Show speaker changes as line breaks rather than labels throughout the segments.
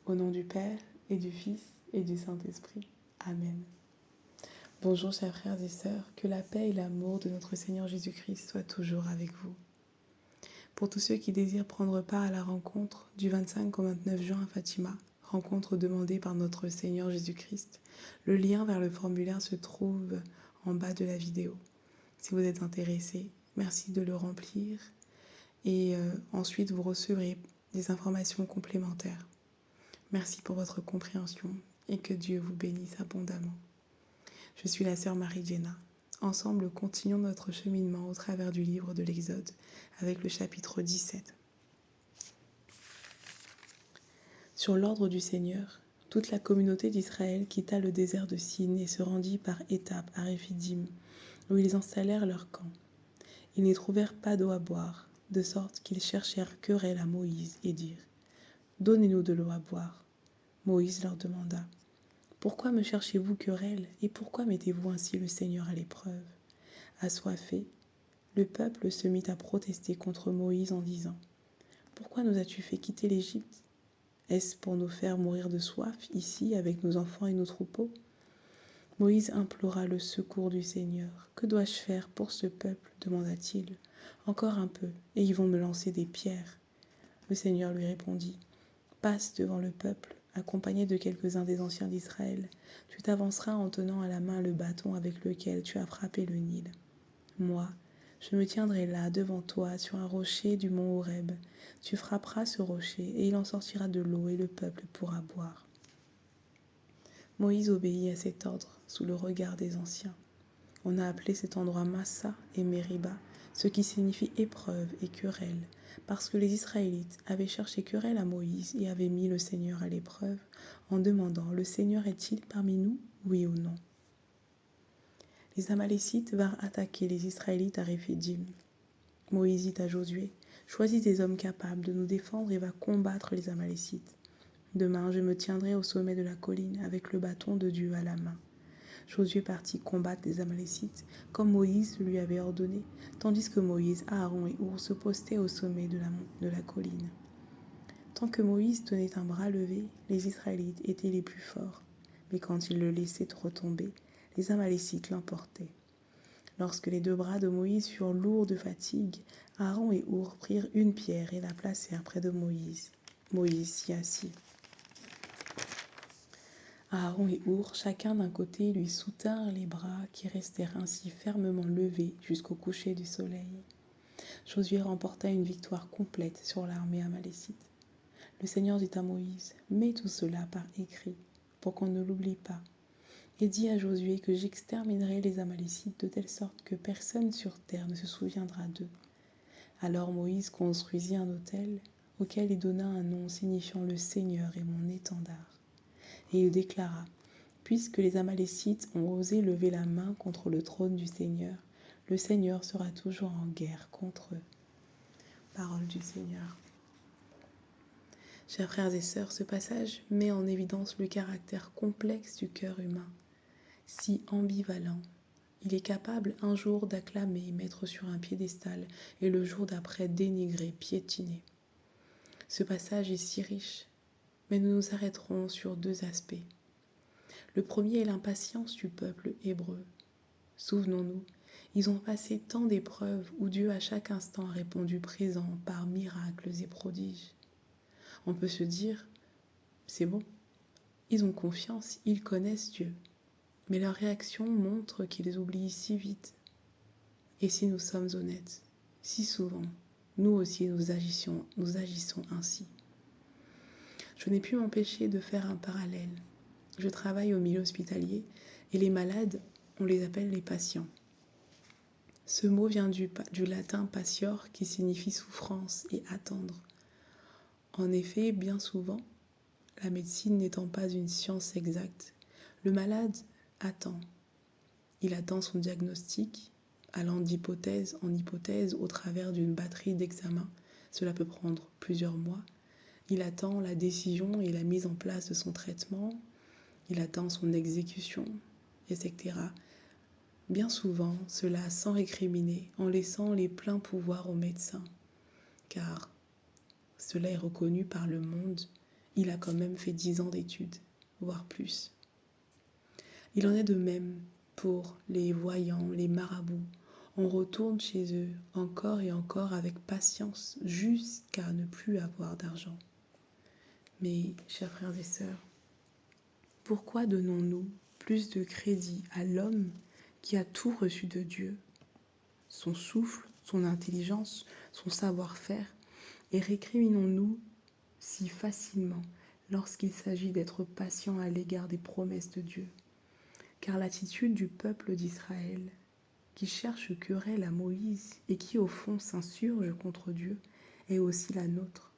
Au nom du Père, et du Fils, et du Saint-Esprit. Amen. Bonjour chers frères et sœurs, que la paix et l'amour de notre Seigneur Jésus-Christ soient toujours avec vous. Pour tous ceux qui désirent prendre part à la rencontre du 25 au 29 juin à Fatima, rencontre demandée par notre Seigneur Jésus-Christ, le lien vers le formulaire se trouve en bas de la vidéo. Si vous êtes intéressé, merci de le remplir et ensuite vous recevrez des informations complémentaires. Merci pour votre compréhension et que Dieu vous bénisse abondamment. Je suis la sœur Marie-Jenna. Ensemble, continuons notre cheminement au travers du livre de l'Exode avec le chapitre 17. Sur l'ordre du Seigneur, toute la communauté d'Israël quitta le désert de Sin et se rendit par étapes à Réphidim, où ils installèrent leur camp. Ils n'y trouvèrent pas d'eau à boire, de sorte qu'ils cherchèrent querelle à Moïse et dirent « Donnez-nous de l'eau à boire ». Moïse leur demanda « Pourquoi me cherchez-vous querelle et pourquoi mettez-vous ainsi le Seigneur à l'épreuve ?» Assoiffé, le peuple se mit à protester contre Moïse en disant « Pourquoi nous as-tu fait quitter l'Égypte ? Est-ce pour nous faire mourir de soif ici avec nos enfants et nos troupeaux ?» Moïse implora le secours du Seigneur. « Que dois-je faire pour ce peuple ?» demanda-t-il. « Encore un peu, et ils vont me lancer des pierres. » Le Seigneur lui répondit « Passe devant le peuple, accompagné de quelques-uns des anciens d'Israël. Tu t'avanceras en tenant à la main le bâton avec lequel tu as frappé le Nil. Moi, je me tiendrai là devant toi sur un rocher du mont Horeb. Tu frapperas ce rocher et il en sortira de l'eau et le peuple pourra boire. » Moïse obéit à cet ordre sous le regard des anciens. On a appelé cet endroit Massa et Mériba, ce qui signifie épreuve et querelle, parce que les Israélites avaient cherché querelle à Moïse et avaient mis le Seigneur à l'épreuve en demandant « Le Seigneur est-il parmi nous, oui ou non ?» Les Amalécites vinrent attaquer les Israélites à Réphidim. Moïse dit à Josué « Choisis des hommes capables de nous défendre et va combattre les Amalécites. Demain, je me tiendrai au sommet de la colline avec le bâton de Dieu à la main. » Josué partit combattre les Amalécites, comme Moïse lui avait ordonné, tandis que Moïse, Aaron et Our se postaient au sommet de la colline. Tant que Moïse tenait un bras levé, les Israélites étaient les plus forts, mais quand il le laissait retomber, les Amalécites l'emportaient. Lorsque les deux bras de Moïse furent lourds de fatigue, Aaron et Our prirent une pierre et la placèrent près de Moïse. Moïse s'y assit. Aaron et Our, chacun d'un côté, lui soutinrent les bras qui restèrent ainsi fermement levés jusqu'au coucher du soleil. Josué remporta une victoire complète sur l'armée amalécite. Le Seigneur dit à Moïse « Mets tout cela par écrit, pour qu'on ne l'oublie pas, et dis à Josué que j'exterminerai les Amalécites de telle sorte que personne sur terre ne se souviendra d'eux. » Alors Moïse construisit un autel auquel il donna un nom signifiant « Le Seigneur est mon étendard ». Et il déclara « Puisque les Amalécites ont osé lever la main contre le trône du Seigneur, le Seigneur sera toujours en guerre contre eux. » Parole du Seigneur. Chers frères et sœurs, ce passage met en évidence le caractère complexe du cœur humain. Si ambivalent, il est capable un jour d'acclamer, mettre sur un piédestal et le jour d'après dénigrer, piétiner. Ce passage est si riche, mais nous nous arrêterons sur deux aspects. Le premier est l'impatience du peuple hébreu. Souvenons-nous, ils ont passé tant d'épreuves où Dieu à chaque instant a répondu présent par miracles et prodiges. On peut se dire, c'est bon, ils ont confiance, ils connaissent Dieu. Mais leur réaction montre qu'ils oublient si vite. Et si nous sommes honnêtes, si souvent, nous aussi nous agissons ainsi. Je n'ai pu m'empêcher de faire un parallèle. Je travaille au milieu hospitalier et les malades, on les appelle les patients. Ce mot vient du latin patior qui signifie souffrance et attendre. En effet, bien souvent, la médecine n'étant pas une science exacte, le malade attend. Il attend son diagnostic, allant d'hypothèse en hypothèse au travers d'une batterie d'examens. Cela peut prendre plusieurs mois. Il attend la décision et la mise en place de son traitement. Il attend son exécution, etc. Bien souvent, cela sans récriminer, en laissant les pleins pouvoirs aux médecins, car cela est reconnu par le monde il a quand même fait 10 ans d'études, voire plus. Il en est de même pour les voyants, les marabouts. On retourne chez eux encore et encore avec patience jusqu'à ne plus avoir d'argent. Mais, chers frères et sœurs, pourquoi donnons-nous plus de crédit à l'homme qui a tout reçu de Dieu, son souffle, son intelligence, son savoir-faire, et récriminons-nous si facilement lorsqu'il s'agit d'être patient à l'égard des promesses de Dieu? Car l'attitude du peuple d'Israël, qui cherche querelle à Moïse et qui au fond s'insurge contre Dieu, est aussi la nôtre.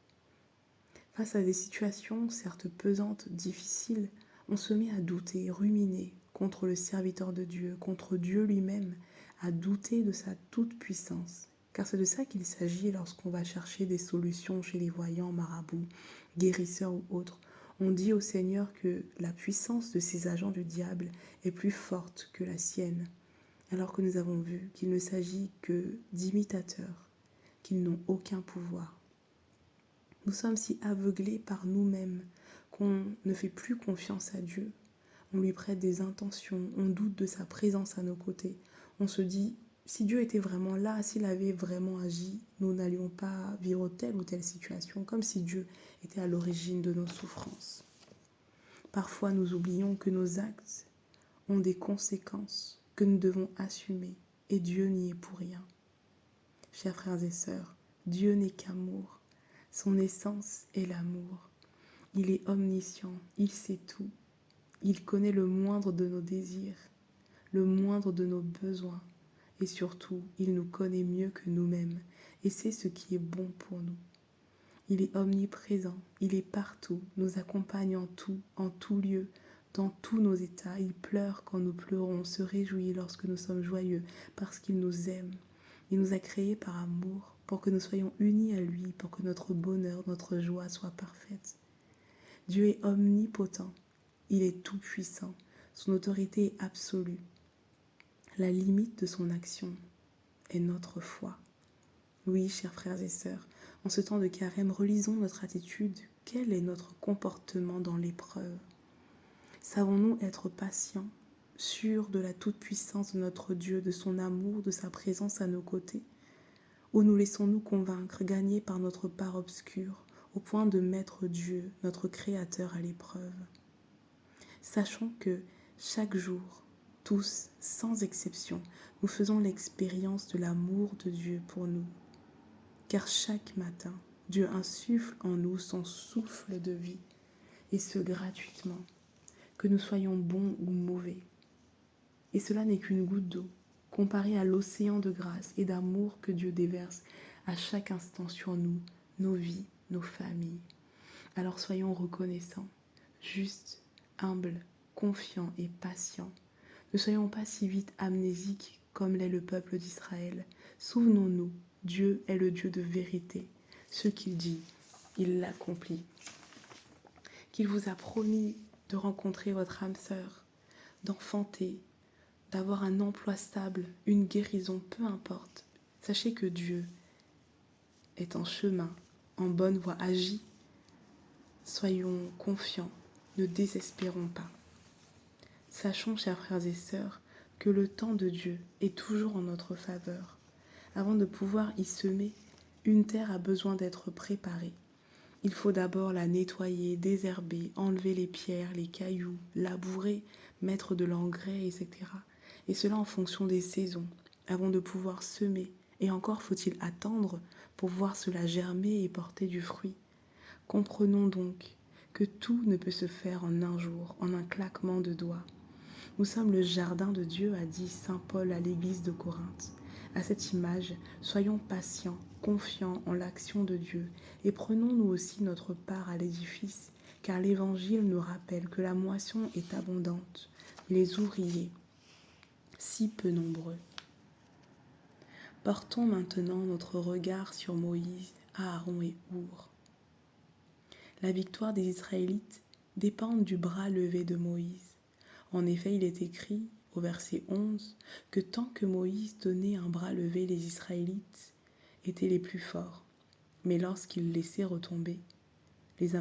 Face à des situations certes pesantes, difficiles, on se met à douter, ruminer contre le serviteur de Dieu, contre Dieu lui-même, à douter de sa toute-puissance. Car c'est de ça qu'il s'agit lorsqu'on va chercher des solutions chez les voyants, marabouts, guérisseurs ou autres. On dit au Seigneur que la puissance de ces agents du diable est plus forte que la sienne, alors que nous avons vu qu'il ne s'agit que d'imitateurs, qu'ils n'ont aucun pouvoir. Nous sommes si aveuglés par nous-mêmes qu'on ne fait plus confiance à Dieu. On lui prête des intentions, on doute de sa présence à nos côtés. On se dit, si Dieu était vraiment là, s'il avait vraiment agi, nous n'allions pas vivre telle ou telle situation, comme si Dieu était à l'origine de nos souffrances. Parfois, nous oublions que nos actes ont des conséquences que nous devons assumer, et Dieu n'y est pour rien. Chers frères et sœurs, Dieu n'est qu'amour. Son essence est l'amour. Il est omniscient, il sait tout. Il connaît le moindre de nos désirs, le moindre de nos besoins. Et surtout, il nous connaît mieux que nous-mêmes et sait ce qui est bon pour nous. Il est omniprésent, il est partout, nous accompagne en tout lieu, dans tous nos états. Il pleure quand nous pleurons, se réjouit lorsque nous sommes joyeux, parce qu'il nous aime. Il nous a créés par amour, pour que nous soyons unis à lui, pour que notre bonheur, notre joie soit parfaite. Dieu est omnipotent, il est tout-puissant, son autorité est absolue. La limite de son action est notre foi. Oui, chers frères et sœurs, en ce temps de carême, relisons notre attitude. Quel est notre comportement dans l'épreuve? Savons-nous être patients, sûrs de la toute-puissance de notre Dieu, de son amour, de sa présence à nos côtés? Ou nous laissons-nous convaincre, gagnés par notre part obscure, au point de mettre Dieu, notre Créateur, à l'épreuve? Sachons que chaque jour, tous, sans exception, nous faisons l'expérience de l'amour de Dieu pour nous. Car chaque matin, Dieu insuffle en nous son souffle de vie, et ce gratuitement, que nous soyons bons ou mauvais. Et cela n'est qu'une goutte d'eau, comparée à l'océan de grâce et d'amour que Dieu déverse à chaque instant sur nous, nos vies, nos familles. Alors soyons reconnaissants, justes, humbles, confiants et patients. Ne soyons pas si vite amnésiques comme l'est le peuple d'Israël. Souvenons-nous, Dieu est le Dieu de vérité. Ce qu'il dit, il l'accomplit. Qu'il vous a promis de rencontrer votre âme sœur, d'enfanter, d'avoir un emploi stable, une guérison, peu importe. Sachez que Dieu est en chemin, en bonne voie, agit. Soyons confiants, ne désespérons pas. Sachons, chers frères et sœurs, que le temps de Dieu est toujours en notre faveur. Avant de pouvoir y semer, une terre a besoin d'être préparée. Il faut d'abord la nettoyer, désherber, enlever les pierres, les cailloux, labourer, mettre de l'engrais, etc. Et cela en fonction des saisons, avant de pouvoir semer. Et encore faut-il attendre pour voir cela germer et porter du fruit. Comprenons donc que tout ne peut se faire en un jour, en un claquement de doigts. Nous sommes le jardin de Dieu, a dit saint Paul à l'église de Corinthe. À cette image, soyons patients, confiants en l'action de Dieu et prenons nous aussi notre part à l'édifice, car l'Évangile nous rappelle que la moisson est abondante, les ouvriers si peu nombreux. Portons maintenant notre regard sur Moïse, Aaron et Our. La victoire des Israélites dépend du bras levé de Moïse. En effet, il est écrit, au verset 11, que tant que Moïse donnait un bras levé, les Israélites étaient les plus forts. Mais lorsqu'il laissait retomber, les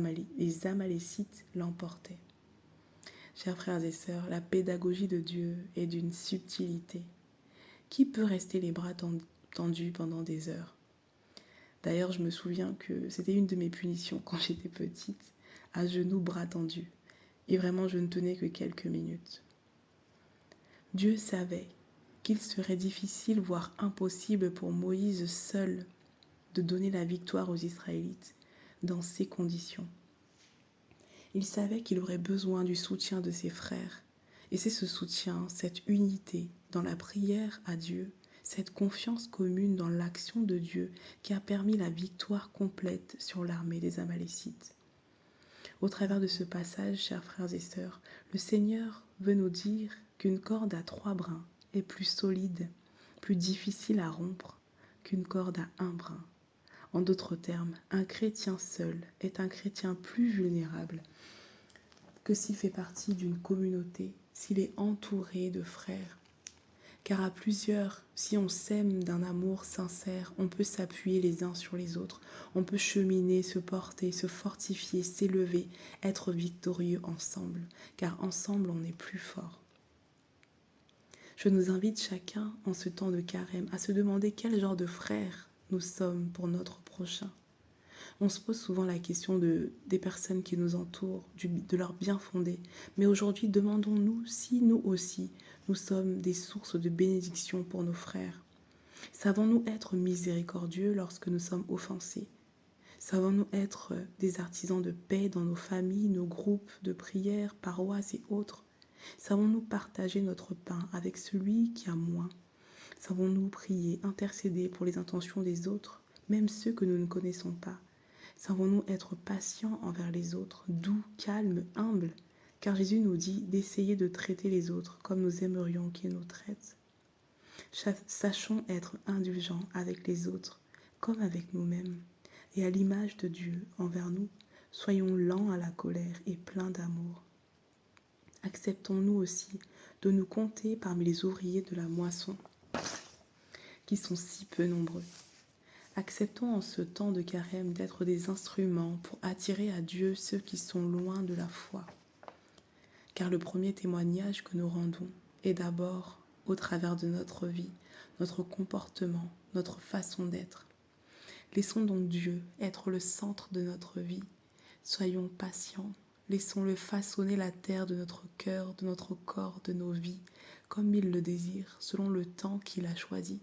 Amalécites l'emportaient. Chers frères et sœurs, la pédagogie de Dieu est d'une subtilité. Qui peut rester les bras tendus pendant des heures? D'ailleurs, je me souviens que c'était une de mes punitions quand j'étais petite, à genoux, bras tendus. Et vraiment, je ne tenais que quelques minutes. Dieu savait qu'il serait difficile, voire impossible pour Moïse seul de donner la victoire aux Israélites dans ces conditions. Il savait qu'il aurait besoin du soutien de ses frères. Et c'est ce soutien, cette unité dans la prière à Dieu, cette confiance commune dans l'action de Dieu qui a permis la victoire complète sur l'armée des Amalécites. Au travers de ce passage, chers frères et sœurs, le Seigneur veut nous dire qu'une corde à 3 brins est plus solide, plus difficile à rompre qu'une corde à 1 brin. En d'autres termes, un chrétien seul est un chrétien plus vulnérable que s'il fait partie d'une communauté, s'il est entouré de frères. Car à plusieurs, si on s'aime d'un amour sincère, on peut s'appuyer les uns sur les autres, on peut cheminer, se porter, se fortifier, s'élever, être victorieux ensemble, car ensemble on est plus fort. Je nous invite chacun, en ce temps de carême, à se demander quel genre de frères nous sommes pour notre prochain. On se pose souvent la question des personnes qui nous entourent, de leur bien fondé. Mais aujourd'hui, demandons-nous si nous aussi, nous sommes des sources de bénédiction pour nos frères. Savons-nous être miséricordieux lorsque nous sommes offensés? Savons-nous être des artisans de paix dans nos familles, nos groupes de prière, paroisses et autres? Savons-nous partager notre pain avec celui qui a moins? Savons-nous prier, intercéder pour les intentions des autres, même ceux que nous ne connaissons pas? Savons-nous être patients envers les autres, doux, calmes, humbles? Car Jésus nous dit d'essayer de traiter les autres comme nous aimerions qu'ils nous traitent. Sachons être indulgents avec les autres comme avec nous-mêmes. Et à l'image de Dieu envers nous, soyons lents à la colère et pleins d'amour. Acceptons-nous aussi de nous compter parmi les ouvriers de la moisson, qui sont si peu nombreux. Acceptons en ce temps de carême d'être des instruments pour attirer à Dieu ceux qui sont loin de la foi. Car le premier témoignage que nous rendons est d'abord au travers de notre vie, notre comportement, notre façon d'être. Laissons donc Dieu être le centre de notre vie. Soyons patients. Laissons-le façonner la terre de notre cœur, de notre corps, de nos vies, comme il le désire, selon le temps qu'il a choisi.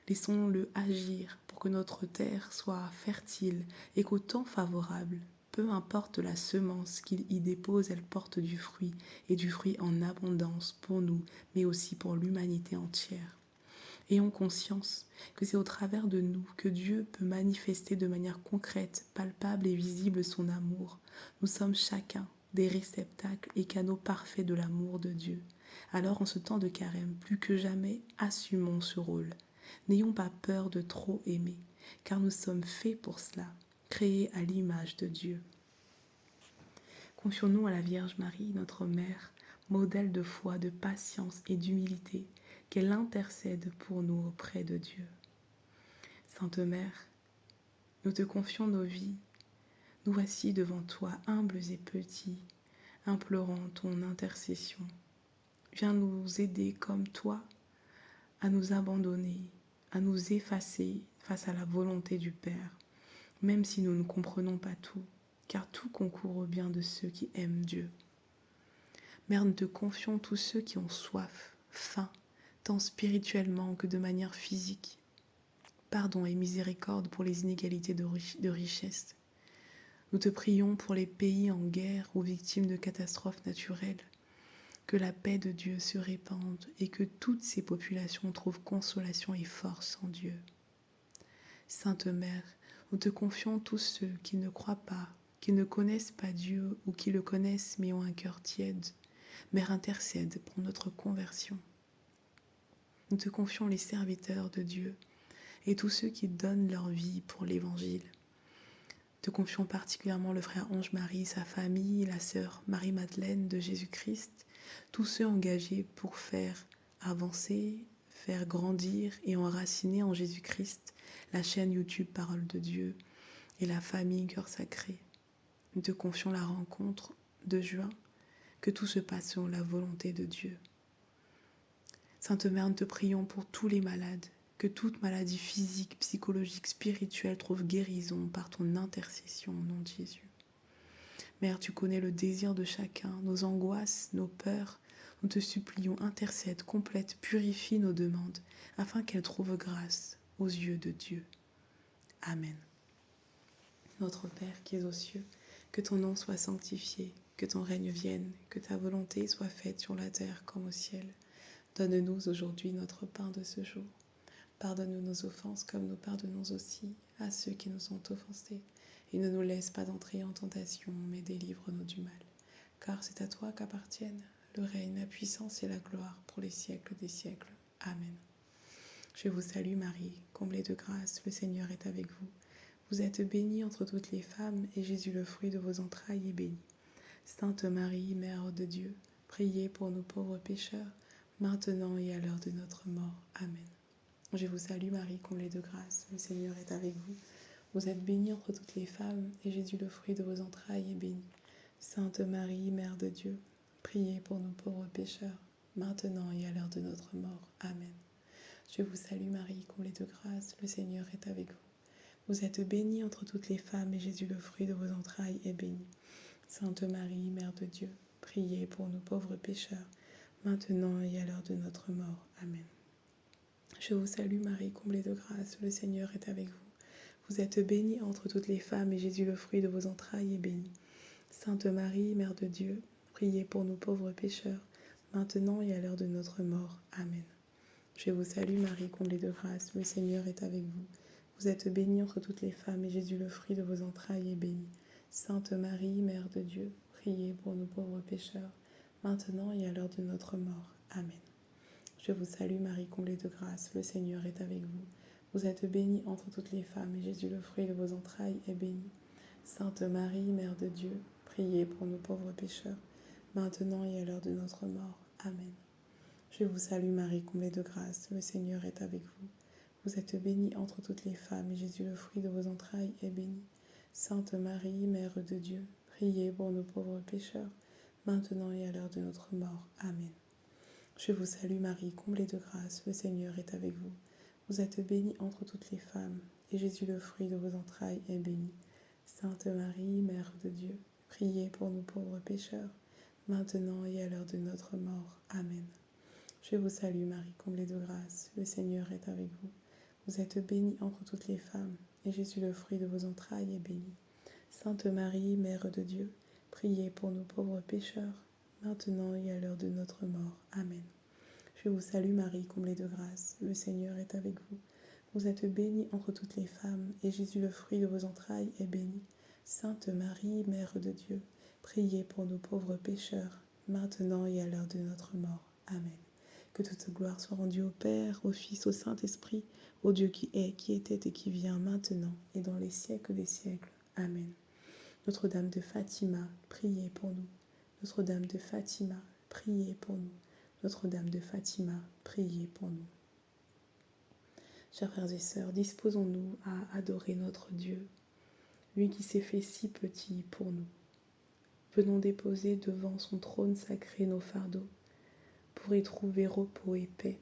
Laissons-le agir pour que notre terre soit fertile et qu'au temps favorable, peu importe la semence qu'il y dépose, elle porte du fruit et du fruit en abondance pour nous, mais aussi pour l'humanité entière. Ayons conscience que c'est au travers de nous que Dieu peut manifester de manière concrète, palpable et visible son amour. Nous sommes chacun des réceptacles et canaux parfaits de l'amour de Dieu. Alors en ce temps de carême, plus que jamais, assumons ce rôle. N'ayons pas peur de trop aimer, car nous sommes faits pour cela, créés à l'image de Dieu. Confions-nous à la Vierge Marie, notre Mère, modèle de foi, de patience et d'humilité, qu'elle intercède pour nous auprès de Dieu. Sainte Mère, nous te confions nos vies. Nous voici devant toi, humbles et petits, implorant ton intercession. Viens nous aider comme toi à nous abandonner, à nous effacer face à la volonté du Père, même si nous ne comprenons pas tout, car tout concourt au bien de ceux qui aiment Dieu. Mère, nous te confions tous ceux qui ont soif, faim, tant spirituellement que de manière physique. Pardon et miséricorde pour les inégalités de richesse. Nous te prions pour les pays en guerre ou victimes de catastrophes naturelles. Que la paix de Dieu se répande et que toutes ces populations trouvent consolation et force en Dieu. Sainte Mère, nous te confions tous ceux qui ne croient pas, qui ne connaissent pas Dieu ou qui le connaissent mais ont un cœur tiède. Mère, intercède pour notre conversion. Nous te confions les serviteurs de Dieu et tous ceux qui donnent leur vie pour l'Évangile. Te confions particulièrement le frère Ange-Marie, sa famille, la sœur Marie-Madeleine de Jésus-Christ, tous ceux engagés pour faire avancer, faire grandir et enraciner en Jésus-Christ la chaîne YouTube Parole de Dieu et la famille Cœur Sacré. Nous te confions la rencontre de juin, que tout se passe selon la volonté de Dieu. Sainte Mère, nous te prions pour tous les malades, que toute maladie physique, psychologique, spirituelle trouve guérison par ton intercession au nom de Jésus. Mère, tu connais le désir de chacun, nos angoisses, nos peurs. Nous te supplions, intercède, complète, purifie nos demandes, afin qu'elles trouvent grâce aux yeux de Dieu. Amen. Notre Père qui es aux cieux, que ton nom soit sanctifié, que ton règne vienne, que ta volonté soit faite sur la terre comme au ciel. Donne-nous aujourd'hui notre pain de ce jour. Pardonne-nous nos offenses comme nous pardonnons aussi à ceux qui nous ont offensés. Et ne nous laisse pas entrer en tentation, mais délivre-nous du mal. Car c'est à toi qu'appartiennent le règne, la puissance et la gloire pour les siècles des siècles. Amen. Je vous salue Marie, comblée de grâce, le Seigneur est avec vous. Vous êtes bénie entre toutes les femmes, et Jésus, le fruit de vos entrailles, est béni. Sainte Marie, Mère de Dieu, priez pour nous pauvres pécheurs, maintenant et à l'heure de notre mort. Amen. Je vous salue Marie, comblée de grâce, le Seigneur est avec vous. Vous êtes bénie entre toutes les femmes, et Jésus, le fruit de vos entrailles, est béni. Sainte Marie, Mère de Dieu, priez pour nous pauvres pécheurs, maintenant et à l'heure de notre mort. Amen. Je vous salue Marie, comblée de grâce, le Seigneur est avec vous. Vous êtes bénie entre toutes les femmes, et Jésus, le fruit de vos entrailles, est béni. Sainte Marie, Mère de Dieu, priez pour nous pauvres pécheurs, maintenant et à l'heure de notre mort. Amen. Je vous salue Marie, comblée de grâce, le Seigneur est avec vous. Vous êtes bénie entre toutes les femmes, et Jésus, le fruit de vos entrailles, est béni. Sainte Marie, Mère de Dieu, priez pour nous pauvres pécheurs, maintenant et à l'heure de notre mort. Amen. Je vous salue Marie, comblée de grâce, le Seigneur est avec vous. Vous êtes bénie entre toutes les femmes, et Jésus, le fruit de vos entrailles, est béni. Sainte Marie, Mère de Dieu, priez pour nous pauvres pécheurs, maintenant et à l'heure de notre mort. Amen. Je vous salue Marie, comblée de grâce, le Seigneur est avec vous. Vous êtes bénie entre toutes les femmes, et Jésus, le fruit de vos entrailles, est béni. Sainte Marie, Mère de Dieu, priez pour nous pauvres pécheurs, maintenant et à l'heure de notre mort. Amen. Je vous salue Marie, comblée de grâce, le Seigneur est avec vous. Vous êtes bénie entre toutes les femmes, et Jésus, le fruit de vos entrailles, est béni. Sainte Marie, Mère de Dieu, priez pour nos pauvres pécheurs, maintenant et à l'heure de notre mort. Amen. Je vous salue Marie, comblée de grâce, le Seigneur est avec vous. Vous êtes bénie entre toutes les femmes, et Jésus, le fruit de vos entrailles, est béni. Sainte Marie, Mère de Dieu, priez pour nous pauvres pécheurs, maintenant et à l'heure de notre mort. Amen. Je vous salue Marie, comblée de grâce, le Seigneur est avec vous. Vous êtes bénie entre toutes les femmes, et Jésus, le fruit de vos entrailles, est béni. Sainte Marie, Mère de Dieu, priez pour nous pauvres pécheurs, maintenant et à l'heure de notre mort. Amen. Je vous salue Marie, comblée de grâce, le Seigneur est avec vous. Vous êtes bénie entre toutes les femmes, et Jésus, le fruit de vos entrailles, est béni. Sainte Marie, Mère de Dieu, priez pour nous pauvres pécheurs, maintenant et à l'heure de notre mort. Amen. Que toute gloire soit rendue au Père, au Fils, au Saint-Esprit, au Dieu qui est, qui était et qui vient maintenant et dans les siècles des siècles. Amen. Notre-Dame de Fatima, priez pour nous. Notre-Dame de Fatima, priez pour nous. Notre-Dame de Fatima, priez pour nous. Chers frères et sœurs, disposons-nous à adorer notre Dieu, lui qui s'est fait si petit pour nous. Venons déposer devant son trône sacré nos fardeaux, pour y trouver repos et paix.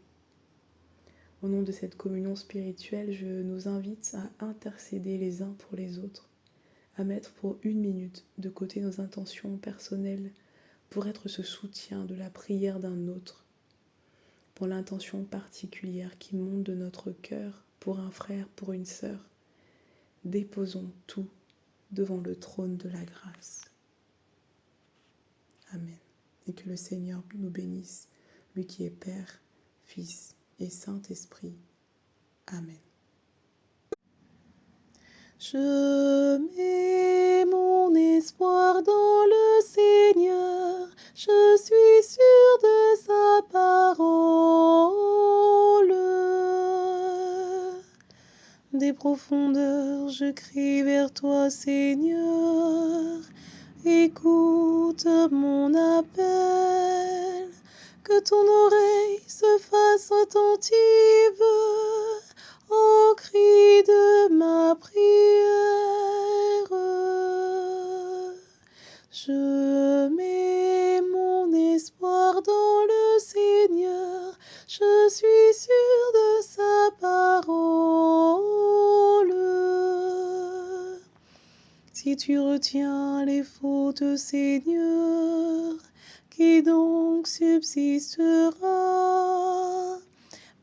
Au nom de cette communion spirituelle, je nous invite à intercéder les uns pour les autres, à mettre pour 1 minute de côté nos intentions personnelles pour être ce soutien de la prière d'un autre, pour l'intention particulière qui monte de notre cœur pour un frère, pour une sœur. Déposons tout devant le trône de la grâce. Amen. Et que le Seigneur nous bénisse, lui qui est Père, Fils et Saint-Esprit. Amen. Je mets mon espoir dans le Seigneur, je suis sûre de sa parole. Des profondeurs, je crie vers toi, Seigneur, écoute mon appel, que ton oreille se fasse attentive au cri. Je mets mon espoir dans le Seigneur, je suis sûre de sa parole. Si tu retiens les fautes, Seigneur, qui donc subsistera?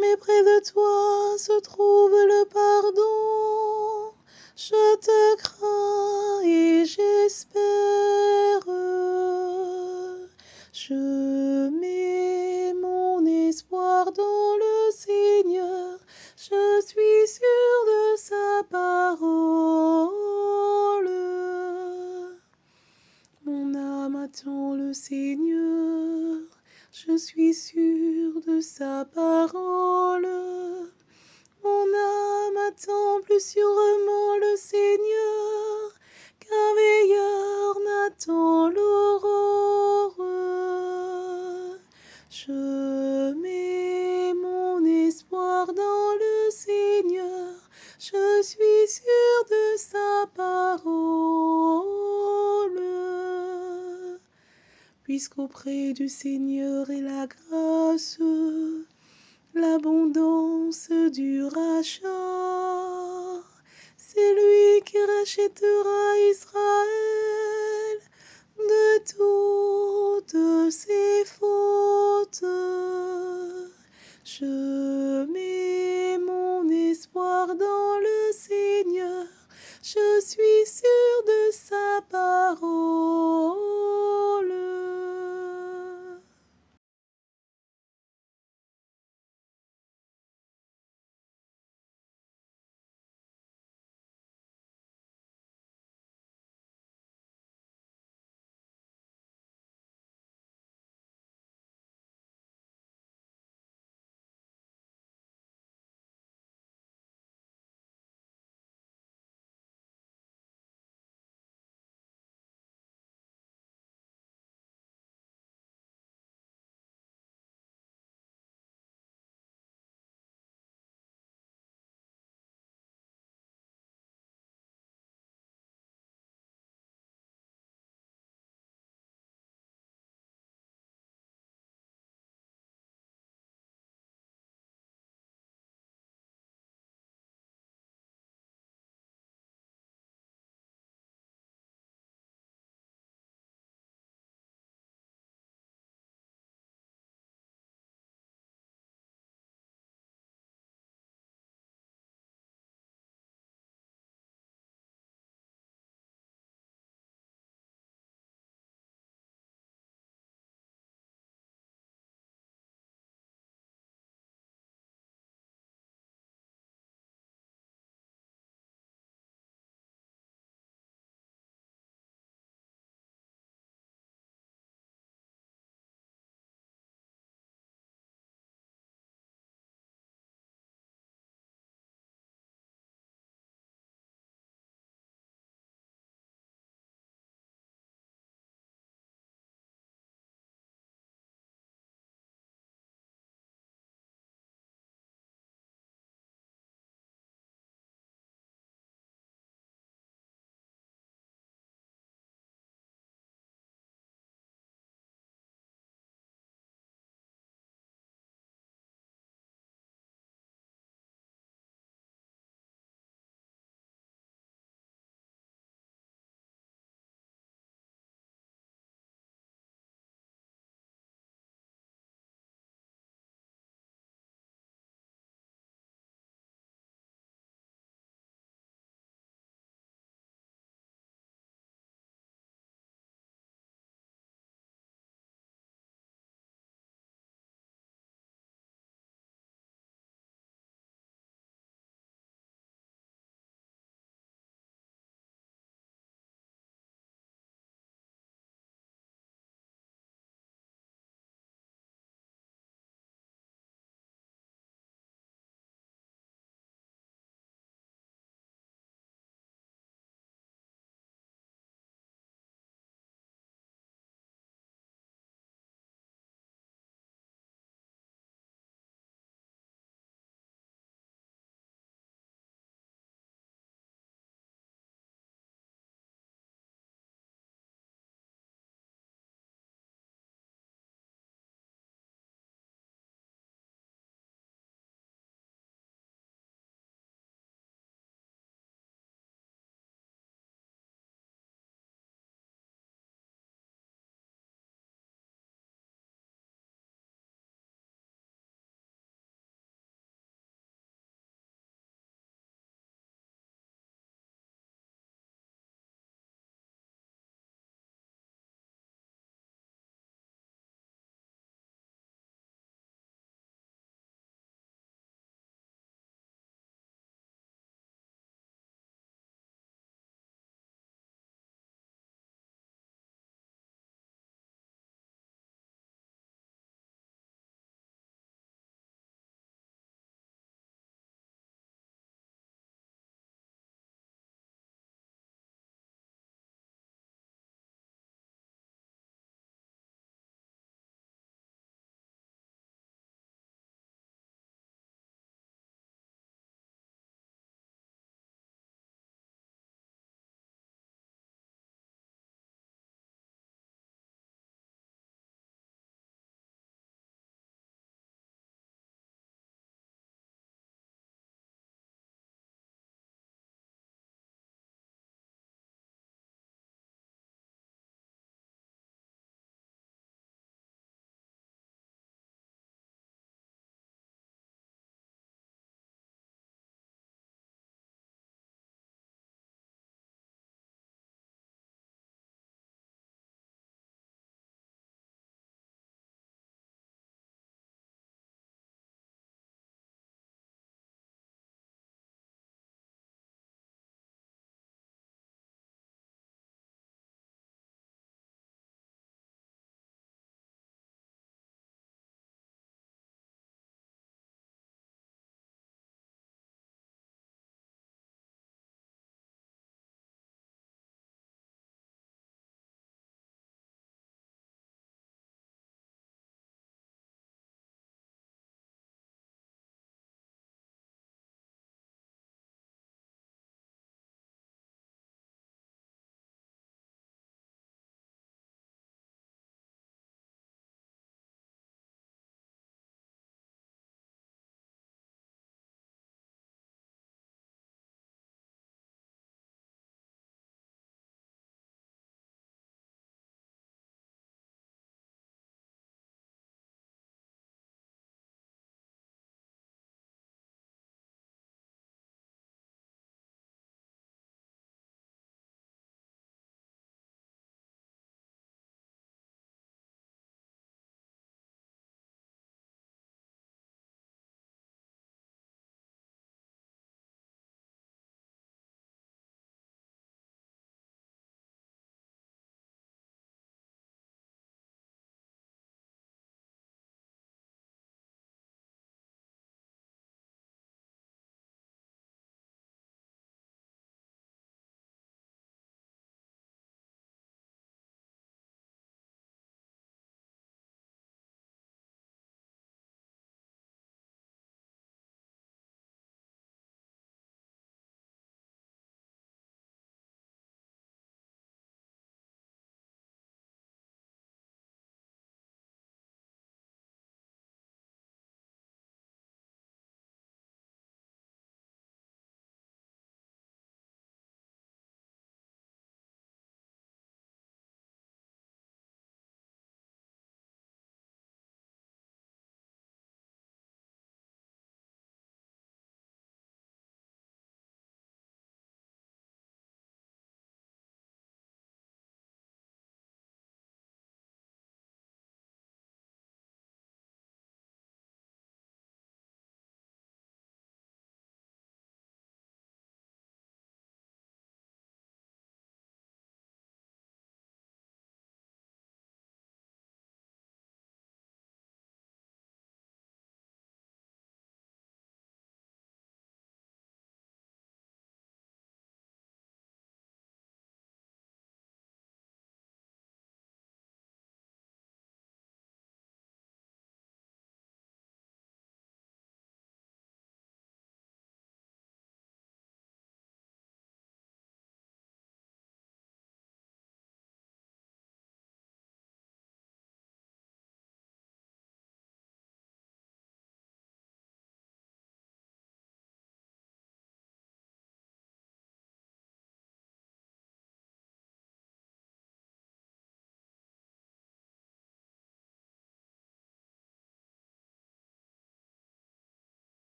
Mais près de toi se trouve le pardon. Je te crains et j'espère. Je mets mon espoir dans le Seigneur. Je suis sûre de sa parole. Mon âme attend le Seigneur. Je suis sûre de sa parole. Mon âme attend plus sûrement le Seigneur qu'un veilleur n'attend l'aurore. Je mets mon espoir dans le Seigneur. Je suis sûre de sa parole. Puisqu'auprès du Seigneur est la grâce, l'abondance du rachat. C'est lui qui rachètera Israël de toutes ses fautes. Je mets mon espoir dans le Seigneur, je suis sûre de sa parole.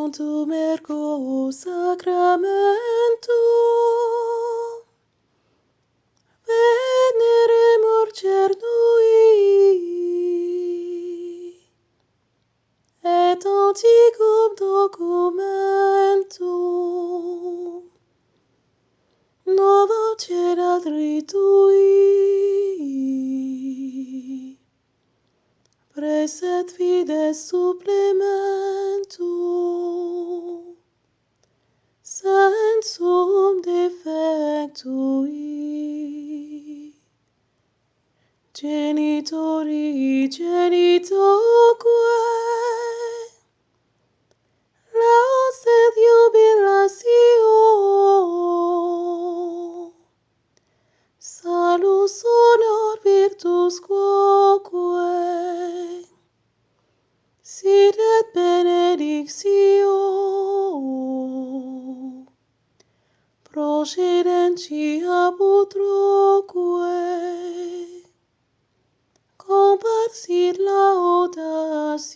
tantum ergo sacramentum veneremur cernui et antiquum documentum novo cedat ritui praeset fides supplementum sensum defectui genitori genitoque laus et jubilatio salus honor virtus quoque sit et benedictio procedentia putroque comparsit laudatio